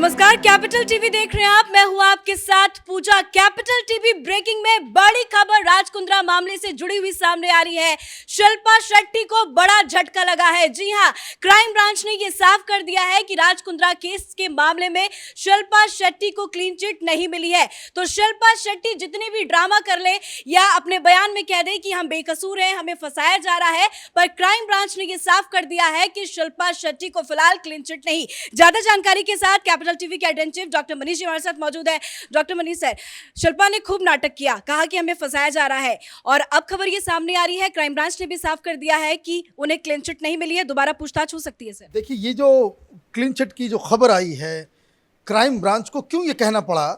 नमस्कार, capital TV देख रहे हैं आप। मैं हूं आपके साथ पूजा। कैपिटल टीवी ब्रेकिंग में बड़ी खबर राज कुंद्रा मामले से जुड़ी हुई सामने आ रही है। शिल्पा शेट्टी को बड़ा झटका लगा है। जी हां, क्राइम ब्रांच ने यह साफ कर दिया है कि राज कुंद्रा केस के मामले में शिल्पा शेट्टी को क्लीन चिट नहीं मिली है। तो शिल्पा शेट्टी जितने भी ड्रामा कर ले या अपने बयान में कह दे कि हम बेकसूर हैं, हमें फंसाया जा रहा है, पर क्राइम ब्रांच ने यह साफ कर दिया है कि शिल्पा शेट्टी को फिलहाल क्लीन चिट नहीं। ज्यादा जानकारी के साथ कैपिटल टीवी के editor chief doctor Manish ji हमारे साथ मौजूद है। डॉक्टर मनीष सर, शिल्पा ने खूब नाटक किया, कहा कि हमें फंसाया जा रहा है, और अब खबर ये सामने आ रही है, क्राइम ब्रांच ने भी साफ कर दिया है कि उन्हें क्लीन चिट नहीं मिली है। दोबारा पूछताछ हो सकती है सर? देखिए, ये जो क्लीन चिट की जो खबर आई है, क्राइम ब्रांच को क्यों ये कहना पड़ा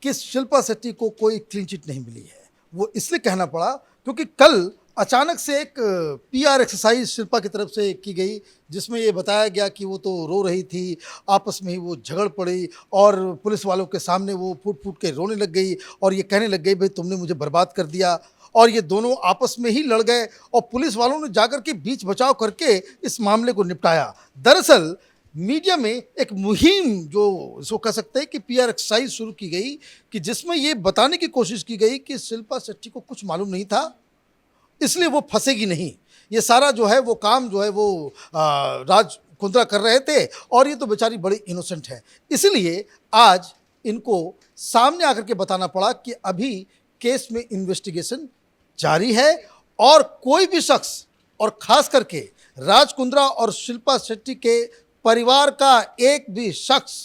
कि शिल्पा शेट्टी को कोई क्लीन चिट नहीं मिली है? वो इसलिए कहना पड़ा क्योंकि कल अचानक से एक पीआर एक्सरसाइज शिल्पा की तरफ से की गई, जिसमें ये बताया गया कि वो तो रो रही थी, आपस में ही वो झगड़ पड़ी और पुलिस वालों के सामने वो फूट फूट के रोने लग गई और ये कहने लग गई, भाई तुमने मुझे बर्बाद कर दिया। और ये दोनों आपस में ही लड़ गए और पुलिस वालों ने जाकर के बीच बचाव करके इस मामले को निपटाया। दरअसल मीडिया में एक मुहिम, जो इसको कह सकते हैं कि पीआर एक्सरसाइज शुरू की गई, कि जिसमें ये बताने की कोशिश की गई कि शिल्पा शेट्टी को कुछ मालूम नहीं था, इसलिए वो फंसेगी नहीं। ये सारा जो है वो काम जो है वो राज कुंद्रा कर रहे थे और ये तो बेचारी बड़ी इनोसेंट है। इसलिए आज इनको सामने आकर के बताना पड़ा कि अभी केस में इन्वेस्टिगेशन जारी है और कोई भी शख्स, और खास करके राज कुंद्रा और शिल्पा शेट्टी के परिवार का एक भी शख्स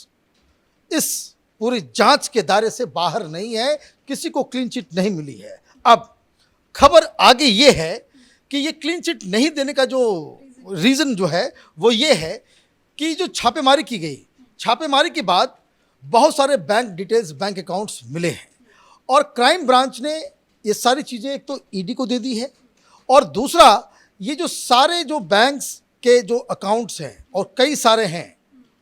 इस पूरी जांच के दायरे से बाहर नहीं है। किसी को क्लीन चिट नहीं मिली है। अब खबर आगे ये है कि ये क्लीन चिट नहीं देने का जो रीज़न जो है वो ये है कि जो छापेमारी की गई, छापेमारी के बाद बहुत सारे बैंक डिटेल्स, बैंक अकाउंट्स मिले हैं और क्राइम ब्रांच ने ये सारी चीज़ें एक तो ईडी को दे दी है, और दूसरा ये जो सारे जो बैंक्स के जो अकाउंट्स हैं, और कई सारे हैं,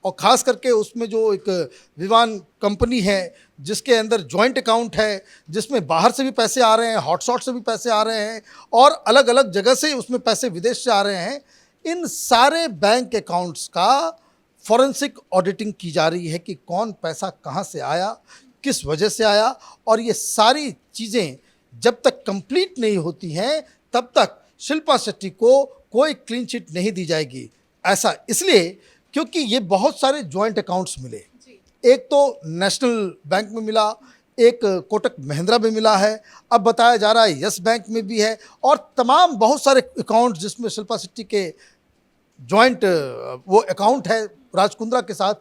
और ख़ास करके उसमें जो एक विमान कंपनी है जिसके अंदर जॉइंट अकाउंट है, जिसमें बाहर से भी पैसे आ रहे हैं, हॉटस्पॉट से भी पैसे आ रहे हैं, और अलग अलग जगह से उसमें पैसे विदेश से आ रहे हैं। इन सारे बैंक अकाउंट्स का फॉरेंसिक ऑडिटिंग की जा रही है कि कौन पैसा कहाँ से आया, किस वजह से आया, और ये सारी चीज़ें जब तक कंप्लीट नहीं होती हैं तब तक शिल्पा शेट्टी को कोई क्लीन चिट नहीं दी जाएगी। ऐसा इसलिए क्योंकि ये बहुत सारे जॉइंट अकाउंट्स मिले। एक तो नेशनल बैंक में मिला, एक कोटक महिंद्रा में मिला है, अब बताया जा रहा है यस बैंक में भी है, और तमाम बहुत सारे अकाउंट जिसमें शिल्पा शेट्टी के जॉइंट वो अकाउंट है राज कुंद्रा के साथ।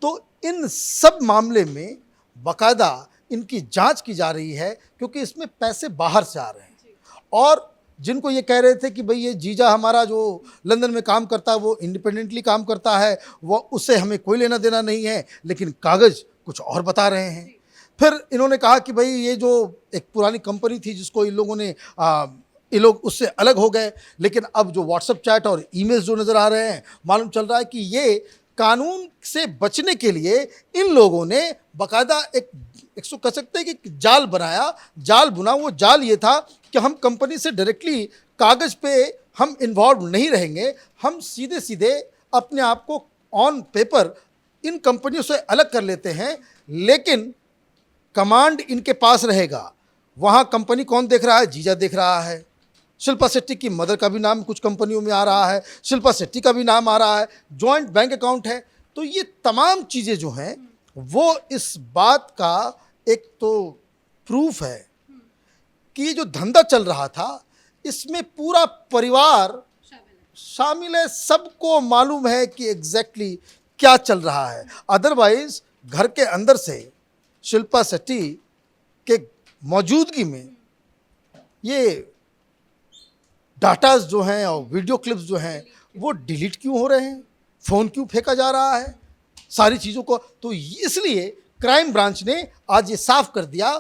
तो इन सब मामले में बाकायदा इनकी जांच की जा रही है, क्योंकि इसमें पैसे बाहर से आ रहे हैं। और जिनको ये कह रहे थे कि भाई ये जीजा हमारा जो लंदन में काम करता है वो इंडिपेंडेंटली काम करता है, वो उससे हमें कोई लेना देना नहीं है, लेकिन कागज़ कुछ और बता रहे हैं। फिर इन्होंने कहा कि भाई ये जो एक पुरानी कंपनी थी जिसको इन लोगों ने ये लोग उससे अलग हो गए, लेकिन अब जो व्हाट्सएप चैट और ईमेल्स जो नज़र आ रहे हैं, मालूम चल रहा है कि ये कानून से बचने के लिए इन लोगों ने बाकायदा एक इसको कह सकते हैं कि जाल बनाया, जाल बुना। वो जाल ये था कि हम कंपनी से डायरेक्टली कागज़ पे हम इन्वॉल्व नहीं रहेंगे, हम सीधे सीधे अपने आप को ऑन पेपर इन कंपनियों से अलग कर लेते हैं, लेकिन कमांड इनके पास रहेगा। वहाँ कंपनी कौन देख रहा है? जीजा देख रहा है। शिल्पा शेट्टी की मदर का भी नाम कुछ कंपनियों में आ रहा है, शिल्पा शेट्टी का भी नाम आ रहा है, जॉइंट बैंक अकाउंट है। तो ये तमाम चीज़ें जो हैं वो इस बात का एक तो प्रूफ है कि ये जो धंधा चल रहा था इसमें पूरा परिवार शामिल है, सबको मालूम है कि एग्जैक्टली क्या चल रहा है। अदरवाइज घर के अंदर से शिल्पा शेट्टी के मौजूदगी में ये डाटाज जो हैं और वीडियो क्लिप्स जो हैं वो डिलीट क्यों हो रहे हैं, फ़ोन क्यों फेंका जा रहा है, सारी चीज़ों को। तो इसलिए क्राइम ब्रांच ने आज ये साफ कर दिया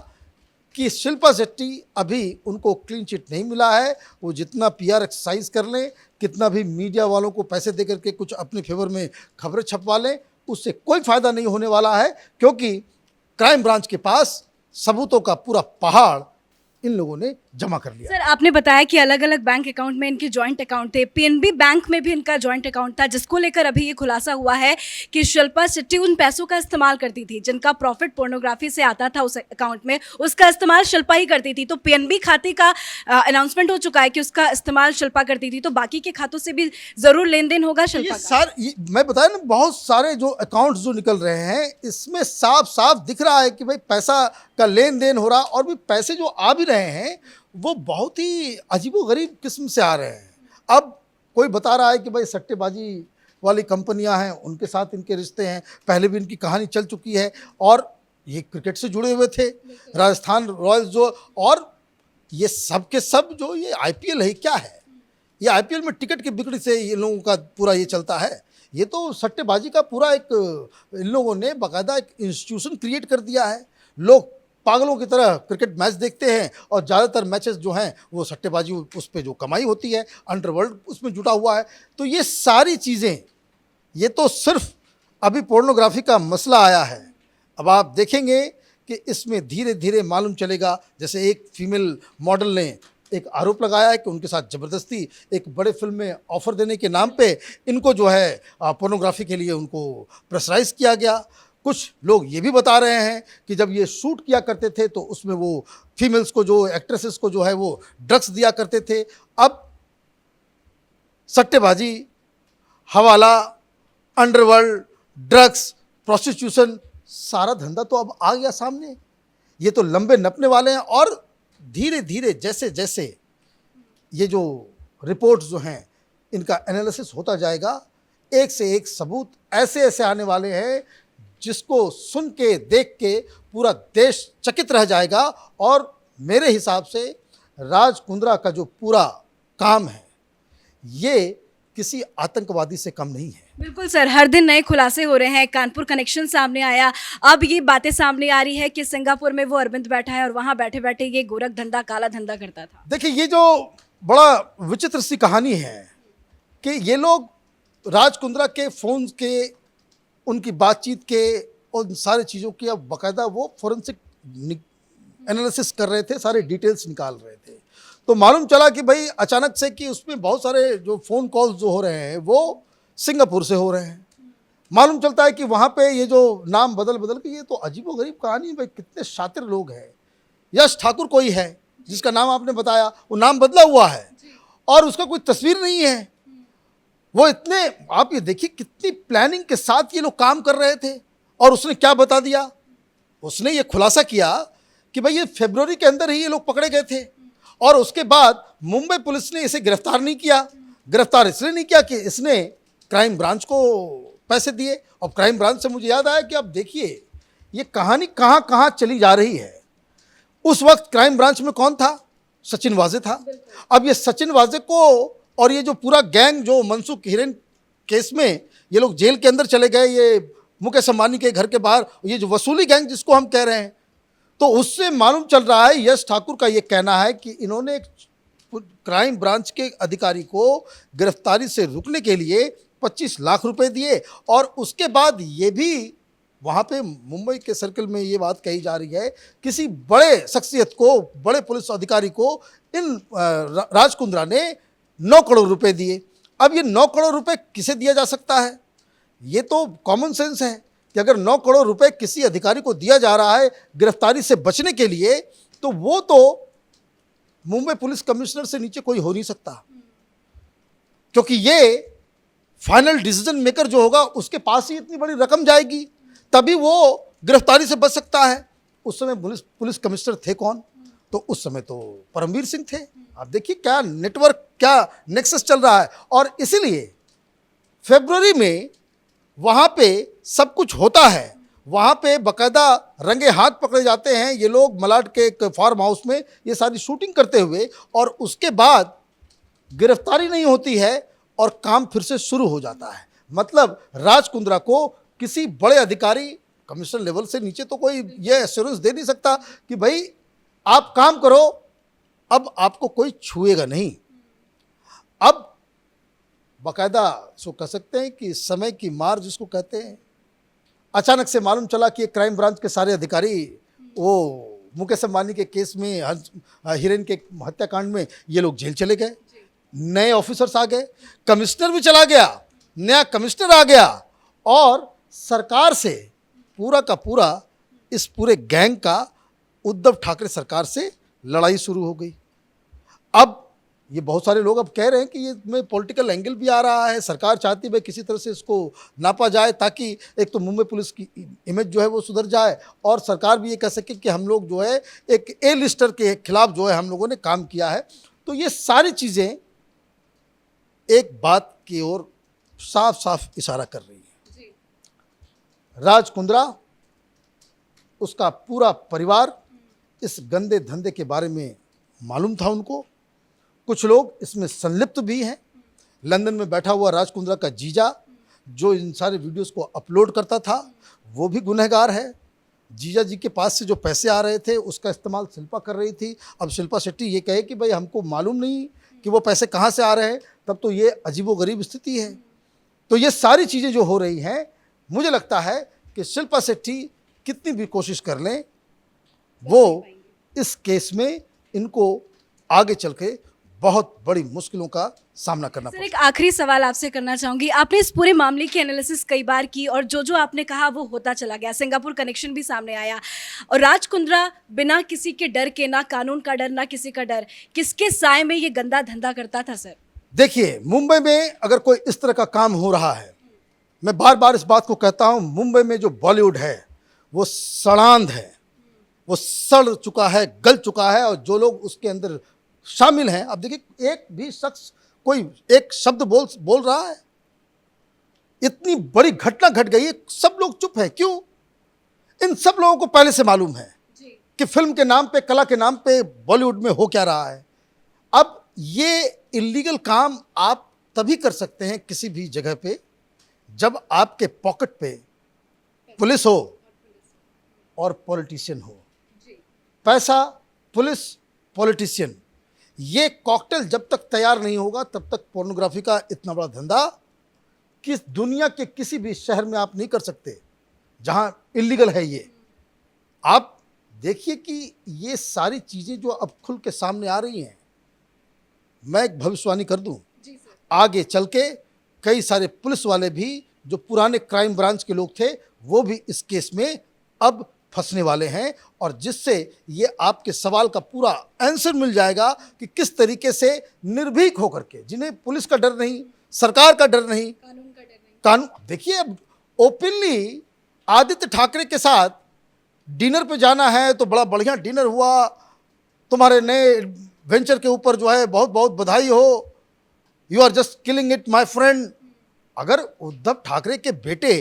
कि शिल्पा शेट्टी अभी उनको क्लीन चिट नहीं मिला है। वो जितना पीआर एक्सरसाइज कर लें, कितना भी मीडिया वालों को पैसे दे करके कुछ अपने फेवर में खबरें छपवा लें, उससे कोई फ़ायदा नहीं होने वाला है, क्योंकि क्राइम ब्रांच के पास सबूतों का पूरा पहाड़ इन लोगों ने जमा कर लिया। सर आपने बताया कि अलग अलग बैंक अकाउंट में इनके जॉइंट अकाउंट थे, पीएनबी बैंक में भी इनका जॉइंट अकाउंट था, जिसको लेकर अभी ये खुलासा हुआ है कि शिल्पा शेट्टी उन पैसों का इस्तेमाल करती थी जिनका प्रॉफिट पोर्नोग्राफी से आता था उस अकाउंट में, उसका इस्तेमाल शिल्पा ही करती थी। तो पीएनबी खाते का अनाउंसमेंट हो चुका है कि उसका इस्तेमाल शिल्पा करती थी, तो बाकी के खातों से भी जरूर लेन देन होगा शिल्पा का। मैं बताया ना, बहुत सारे जो अकाउंट्स जो निकल रहे हैं इसमें साफ साफ दिख रहा है कि भाई पैसा का लेन देन हो रहा, और भी पैसे जो आ भी रहे हैं वो बहुत ही अजीबोगरीब किस्म से आ रहे हैं। अब कोई बता रहा है कि भाई सट्टेबाजी वाली कंपनियां हैं, उनके साथ इनके रिश्ते हैं, पहले भी इनकी कहानी चल चुकी है, और ये क्रिकेट से जुड़े हुए थे, राजस्थान रॉयल्स जो, और ये सब के सब जो ये आईपीएल है क्या है, ये आईपीएल में टिकट की बिक्री से ये लोगों का पूरा ये चलता है। ये तो सट्टेबाजी का पूरा एक, इन लोगों ने बाकायदा एक इंस्टीट्यूशन क्रिएट कर दिया है। लोग पागलों की तरह क्रिकेट मैच देखते हैं, और ज़्यादातर मैचेस जो हैं वो सट्टेबाजी, उस पर जो कमाई होती है, अंडरवर्ल्ड उसमें जुटा हुआ है। तो ये सारी चीज़ें, ये तो सिर्फ अभी पोर्नोग्राफी का मसला आया है। अब आप देखेंगे कि इसमें धीरे धीरे मालूम चलेगा। जैसे एक फीमेल मॉडल ने एक आरोप लगाया है कि उनके साथ ज़बरदस्ती एक बड़े फिल्म में ऑफ़र देने के नाम पे इनको जो है पोर्नोग्राफी के लिए उनको प्रेशराइज़ किया गया। कुछ लोग ये भी बता रहे हैं कि जब ये शूट किया करते थे तो उसमें वो फीमेल्स को, जो एक्ट्रेसेस को जो है वो ड्रग्स दिया करते थे। अब सट्टेबाजी, हवाला, अंडरवर्ल्ड, ड्रग्स, प्रोस्टिट्यूशन, सारा धंधा तो अब आ गया सामने। ये तो लंबे नपने वाले हैं, और धीरे धीरे जैसे जैसे ये जो रिपोर्ट्स जो हैं इनका एनालिसिस होता जाएगा, एक से एक सबूत ऐसे ऐसे आने वाले हैं जिसको सुन के देख के पूरा देश चकित रह जाएगा। और मेरे हिसाब से राज कुंद्रा का जो पूरा काम है ये किसी आतंकवादी से कम नहीं है। बिल्कुल सर, हर दिन नए खुलासे हो रहे हैं। कानपुर कनेक्शन सामने आया, अब ये बातें सामने आ रही है कि सिंगापुर में वो अरविंद बैठा है और वहाँ बैठे बैठे ये गोरख धंधा, काला धंधा करता था। देखिए, ये जो बड़ा विचित्र सी कहानी है कि ये लोग राज कुंद्रा के फ़ोन के, उनकी बातचीत के, उन सारी चीज़ों की अब बाकायदा वो फोरेंसिक एनालिसिस कर रहे थे, सारे डिटेल्स निकाल रहे थे। तो मालूम चला कि भाई अचानक से कि उसमें बहुत सारे जो फ़ोन कॉल्स जो हो रहे हैं वो सिंगापुर से हो रहे हैं। मालूम चलता है कि वहाँ पे ये जो नाम बदल बदल के, ये तो अजीबोगरीब कहानी है। भाई कितने शातिर लोग हैं। यश ठाकुर कोई है जिसका नाम आपने बताया, वो नाम बदला हुआ है और उसका कोई तस्वीर नहीं है। वो इतने, आप ये देखिए कितनी प्लानिंग के साथ ये लोग काम कर रहे थे। और उसने क्या बता दिया, उसने ये खुलासा किया कि भाई ये फरवरी के अंदर ही ये लोग पकड़े गए थे, और उसके बाद मुंबई पुलिस ने इसे गिरफ्तार नहीं किया। गिरफ्तार इसलिए नहीं किया कि इसने क्राइम ब्रांच को पैसे दिए। और क्राइम ब्रांच से मुझे याद आया कि अब देखिए ये कहानी कहाँ कहाँ चली जा रही है। उस वक्त क्राइम ब्रांच में कौन था? सचिन वाजे था। अब ये सचिन वाजे को और ये जो पूरा गैंग जो मनसुख हिरेन केस में ये लोग जेल के अंदर चले गए, ये मुकेश अंबानी के घर के बाहर, ये जो वसूली गैंग जिसको हम कह रहे हैं, तो उससे मालूम चल रहा है, यश ठाकुर का ये कहना है कि इन्होंने एक क्राइम ब्रांच के अधिकारी को गिरफ्तारी से रुकने के लिए 25 लाख रुपए दिए। और उसके बाद ये भी वहाँ पे मुंबई के सर्कल में ये बात कही जा रही है, किसी बड़े शख्सियत को, बड़े पुलिस अधिकारी को इन राज कुंद्रा ने 9 करोड़ रुपए दिए। अब ये 9 करोड़ रुपए किसे दिया जा सकता है? ये तो कॉमन सेंस है कि अगर 9 करोड़ रुपए किसी अधिकारी को दिया जा रहा है गिरफ्तारी से बचने के लिए, तो वो तो मुंबई पुलिस कमिश्नर से नीचे कोई हो नहीं सकता, क्योंकि ये फाइनल डिसीजन मेकर जो होगा उसके पास ही इतनी बड़ी रकम जाएगी, तभी वो गिरफ्तारी से बच सकता है। उस समय पुलिस कमिश्नर थे कौन? तो उस समय तो परमवीर सिंह थे। आप देखिए क्या नेटवर्क, क्या नेक्सस चल रहा है। और इसीलिए फरवरी में वहाँ पे सब कुछ होता है, वहाँ पे बाकायदा रंगे हाथ पकड़े जाते हैं ये लोग मलाड के एक फार्म हाउस में ये सारी शूटिंग करते हुए, और उसके बाद गिरफ्तारी नहीं होती है और काम फिर से शुरू हो जाता है। मतलब राज कुंद्रा को किसी बड़े अधिकारी, कमिश्नर लेवल से नीचे तो कोई ये एश्योरेंस दे नहीं सकता कि भाई आप काम करो, अब आपको कोई छुएगा नहीं। अब बाकायदा इसको कह सकते हैं कि समय की मार जिसको कहते हैं। अचानक से मालूम चला कि क्राइम ब्रांच के सारे अधिकारी वो मुकेश अंबानी के केस में, हिरेन के हत्याकांड में ये लोग जेल चले गए, नए ऑफिसर्स आ गए, कमिश्नर भी चला गया, नया कमिश्नर आ गया, और सरकार से पूरा का पूरा इस पूरे गैंग का उद्धव ठाकरे सरकार से लड़ाई शुरू हो गई। अब ये बहुत सारे लोग अब कह रहे हैं कि ये में पॉलिटिकल एंगल भी आ रहा है, सरकार चाहती है भाई किसी तरह से इसको नापा जाए ताकि एक तो मुंबई पुलिस की इमेज जो है वो सुधर जाए, और सरकार भी ये कह सके कि हम लोग जो है एक ए लिस्टर के खिलाफ जो है हम लोगों ने काम किया है। तो ये सारी चीज़ें एक बात की ओर साफ साफ इशारा कर रही है। राज कुंद्रा, उसका पूरा परिवार इस गंदे धंधे के बारे में मालूम था उनको। कुछ लोग इसमें संलिप्त भी हैं। लंदन में बैठा हुआ राज कुंद्रा का जीजा जो इन सारे वीडियोस को अपलोड करता था वो भी गुनहगार है। जीजा जी के पास से जो पैसे आ रहे थे उसका इस्तेमाल शिल्पा कर रही थी। अब शिल्पा शेट्टी ये कहे कि भाई हमको मालूम नहीं कि वो पैसे कहाँ से आ रहे हैं, तब तो ये अजीबोगरीब स्थिति है। तो ये सारी चीज़ें जो हो रही हैं, मुझे लगता है कि शिल्पा शेट्टी कितनी भी कोशिश कर लें वो इस केस में इनको आगे चल के बहुत बड़ी मुश्किलों का सामना करना सर, एक आखिरी सवाल आपसे करना चाहूंगी। आपने इस पूरे मामले की एनालिसिस कई बार की और जो जो आपने कहा वो होता चला गया, सिंगापुर कनेक्शन भी सामने आया, और राज कुंद्रा बिना किसी के डर के, ना कानून का डर ना किसी का डर, किसके साए में ये गंदा धंधा करता था सर? देखिए, मुंबई में अगर कोई इस तरह का काम हो रहा है, मैं बार बार इस बात को कहता हूँ, मुंबई में जो बॉलीवुड है वो सड़ांध है, वो सड़ चुका है, गल चुका है, और जो लोग उसके अंदर शामिल हैं, अब देखिए एक भी शख्स कोई एक शब्द बोल रहा है? इतनी बड़ी घटना घट गई है, सब लोग चुप हैं। क्यों? इन सब लोगों को पहले से मालूम है कि फिल्म के नाम पे, कला के नाम पे बॉलीवुड में हो क्या रहा है। अब ये इलीगल काम आप तभी कर सकते हैं किसी भी जगह पे जब आपके पॉकेट पे पुलिस हो और पॉलिटिशियन हो। पैसा, पुलिस, पॉलिटिशियन, ये कॉकटेल जब तक तैयार नहीं होगा तब तक पोर्नोग्राफी का इतना बड़ा धंधा किस दुनिया के किसी भी शहर में आप नहीं कर सकते जहां इलीगल है ये। आप देखिए कि ये सारी चीज़ें जो अब खुल के सामने आ रही हैं, मैं एक भविष्यवाणी कर दूं, आगे चल के कई सारे पुलिस वाले भी जो पुराने क्राइम ब्रांच के लोग थे वो भी इस केस में अब फंसने वाले हैं, और जिससे ये आपके सवाल का पूरा आंसर मिल जाएगा कि किस तरीके से निर्भीक होकर के, जिन्हें पुलिस का डर नहीं, सरकार का डर नहीं, कानून, देखिए अब ओपनली आदित्य ठाकरे के साथ डिनर पे जाना है तो बड़ा बढ़िया डिनर हुआ, तुम्हारे नए वेंचर के ऊपर जो है बहुत बहुत बधाई हो, you are just killing it my friend. अगर उद्धव ठाकरे के बेटे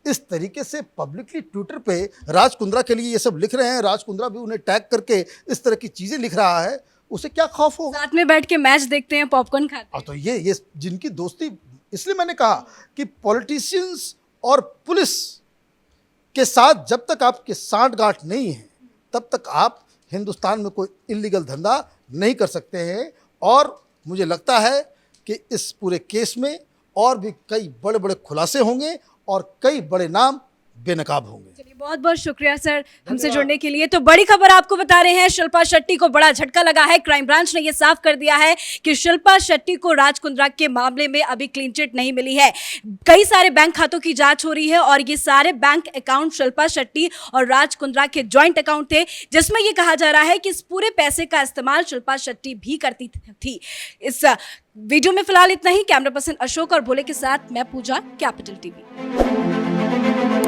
इस तरीके से पब्लिकली ट्विटर पे राज कुंद्रा के लिए ये सब लिख रहे हैं, राज कुंद्रा भी उन्हें टैग करके इस तरह की चीज़ें लिख रहा है, उसे क्या खौफ हो? साथ में बैठ के मैच देखते हैं, पॉपकॉर्न खाते हैं। तो ये जिनकी दोस्ती, इसलिए मैंने कहा कि पॉलिटिशियंस और पुलिस के साथ जब तक आपके सांठ-गांठ नहीं है तब तक आप हिंदुस्तान में कोई इलीगल धंधा नहीं कर सकते हैं। और मुझे लगता है कि इस पूरे केस में और भी कई बड़े बड़े खुलासे होंगे और कई बड़े नाम बेनकाब होंगे। चलिए, बहुत बहुत शुक्रिया सर हमसे जुड़ने के लिए। तो बड़ी खबर आपको बता रहे हैं, शिल्पा शेट्टी को बड़ा झटका लगा है। क्राइम ब्रांच ने यह साफ कर दिया है कि शिल्पा शेट्टी को राज कुंद्रा के मामले में अभी क्लीन चिट नहीं मिली है। कई सारे बैंक खातों की जांच हो रही है और ये सारे बैंक अकाउंट शिल्पा शेट्टी और राज कुंद्रा के ज्वाइंट अकाउंट थे, जिसमें यह कहा जा रहा है कि इस पूरे पैसे का इस्तेमाल शिल्पा शेट्टी भी करती थी। इस वीडियो में फिलहाल इतना ही। कैमरा पर्सन अशोक और भोले के साथ मैं पूजा, कैपिटल टीवी।